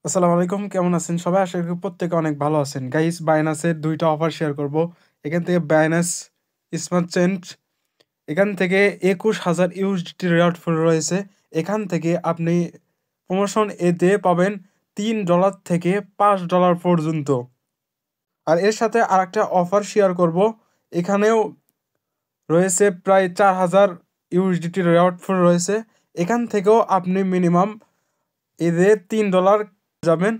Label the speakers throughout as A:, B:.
A: আসসালামু আলাইকুম, কেমন আছেন সবাই? আশা করি প্রত্যেকে অনেক ভালো আছেন। গাইস, বাইনান্সের ২ টা অফার শেয়ার করব। এখান থেকে বাইনান্স স্মার্ট চেঞ্জ, এখান থেকে ২১,০০০ ইউএসডিটি রেওয়ার্ড ফুল রয়েছে। এখান থেকে আপনি প্রমোশন এতে পাবেন $৩ থেকে $৫ পর্যন্ত। আর এর সাথে আরেকটা অফার শেয়ার করব। এখানেও রয়েছে প্রায় ৪,০০০ ইউএসডিটি রেওয়ার্ড ফুল রয়েছে। এখান থেকেও আপনি মিনিমাম এদের $৩ যাবেন।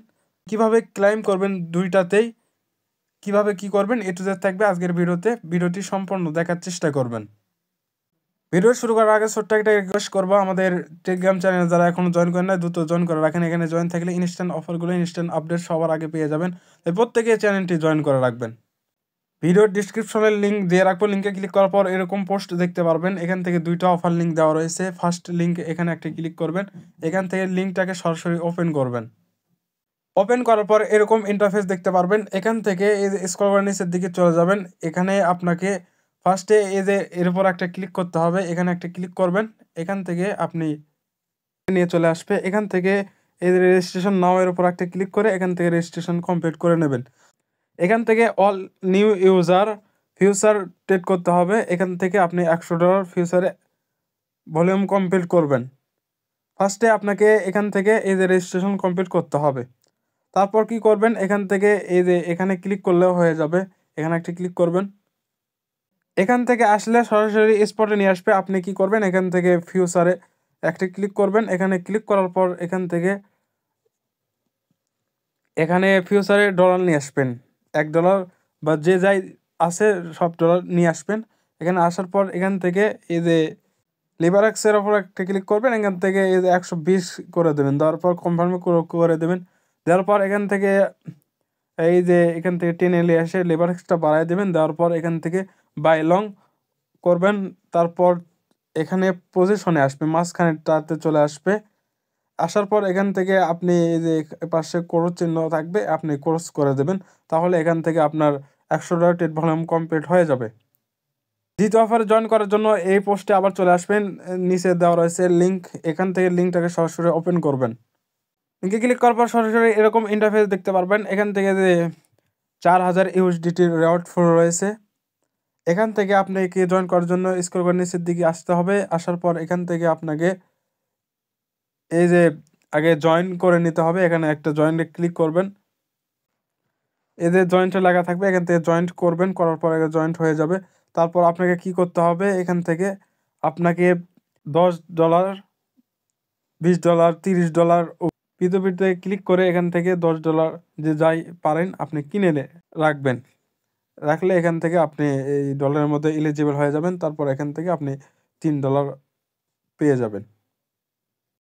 A: কিভাবে ক্লাইম করবেন দুইটাতেই, কিভাবে কি করবেন এ টু জেড থাকবে আজকের ভিডিওতে। ভিডিওটি সম্পূর্ণ দেখার চেষ্টা করবেন। ভিডিও শুরু করার আগে ছোট্ট একটা রিকোয়েস্ট করবো, আমাদের টেলিগ্রাম চ্যানেল যারা এখনো জয়েন করেন না দ্রুত জয়েন করে রাখেন। এখানে জয়েন থাকলে ইনস্ট্যান্ট অফারগুলো, ইনস্ট্যান্ট আপডেট সবার আগে পেয়ে যাবেন। তাই প্রত্যেকে চ্যানেলটি জয়েন করে রাখবেন। ভিডিওর ডিসক্রিপশনের লিঙ্ক দিয়ে রাখবো। লিঙ্কে ক্লিক করার পর এরকম পোস্ট দেখতে পারবেন। এখান থেকে 2টা অফার লিঙ্ক দেওয়া রয়েছে। ফার্স্ট লিঙ্ক এখানে একটা ক্লিক করবেন। এখান থেকে লিঙ্কটাকে সরাসরি ওপেন করবেন। ওপেন করার পর এরকম ইন্টারফেস দেখতে পারবেন। এখান থেকে এই যে স্ক্রল করে নিচের দিকে চলে যাবেন। এখানে আপনাকে ফার্স্টে এই যে এর উপর একটা ক্লিক করতে হবে। এখানে একটা ক্লিক করবেন। এখান থেকে আপনি নিয়ে চলে আসবে। এখান থেকে এই যে রেজিস্ট্রেশন নাও এর উপর একটা ক্লিক করে এখান থেকে রেজিস্ট্রেশন কমপ্লিট করে নেবেন। এখান থেকে all new user future trade করতে হবে। এখান থেকে আপনি $100 ফিউচারে ভলিউম কমপ্লিট করবেন। ফার্স্টে আপনাকে এখান থেকে এই যে রেজিস্ট্রেশন কমপ্লিট করতে হবে। তারপর কি করবেন, এখান থেকে এই যে এখানে ক্লিক করলেও হয়ে যাবে। এখানে একটা ক্লিক করবেন। এখান থেকে আসলে সরাসরি স্পটে নিয়ে আসবে। আপনি কি করবেন, এখান থেকে ফিউচারে একটা ক্লিক করবেন। এখানে ক্লিক করার পর এখান থেকে এখানে ফিউচারে ডলার নিয়ে আসবেন। $1 বা যে যাই আছে সব ডলার নিয়ে আসবেন। এখানে আসার পর এখান থেকে এই যে লিবারেক্সের ওপর একটা ক্লিক করবেন। এখান থেকে এই যে 120 করে দেবেন। দেওয়ার পর কনফার্মে করে দেবেন। দেওয়ার পর এখান থেকে এই যে এখান থেকে টেনে নিয়ে এসে লেবারেক্সটা বাড়ায় দেবেন। দেওয়ার পর এখান থেকে বাই লং করবেন। তারপর এখানে পজিশনে আসবে, মাঝখানেরটাতে চলে আসবে। আসার পর এখান থেকে আপনি এই যে পাশে ক্রস চিহ্ন থাকবে, আপনি ক্রস করে দেবেন। তাহলে এখান থেকে আপনার $100 টেট ভলিউম কমপ্লিট হয়ে যাবে। দ্বিতীয় অফারে জয়েন করার জন্য এই পোস্টে আবার চলে আসবেন। নিচে দেওয়া রয়েছে লিঙ্ক। এখান থেকে লিঙ্কটাকে সরাসরি ওপেন করবেন। লিঙ্কে ক্লিক করার পর সরাসরি এরকম ইন্টারফেস দেখতে পারবেন। এখান থেকে যে 4,000 ইউএসডিটির রেওয়ার্ড ফ্লো রয়েছে। এখান থেকে আপনাকে জয়েন করার জন্য স্ক্রল করে নিচের দিকে আসতে হবে। আসার পর এখান থেকে আপনাকে এই যে আগে জয়েন করে নিতে হবে। এখানে একটা জয়েন্টে ক্লিক করবেন। এই যে জয়েন্টে লাগা থাকবে, এখান থেকে জয়েন্ট করবেন। করার পর জয়েন্ট হয়ে যাবে। তারপর আপনাকে কি করতে হবে, এখান থেকে আপনাকে $10, $20, $30 পিতোপিতে ক্লিক করে এখান থেকে $10 যে যাই পারেন আপনি কিনে রাখবেন। রাখলে এখান থেকে আপনি এই ডলারের মধ্যে এলিজিবল হয়ে যাবেন। তারপর এখান থেকে আপনি $3 পেয়ে যাবেন।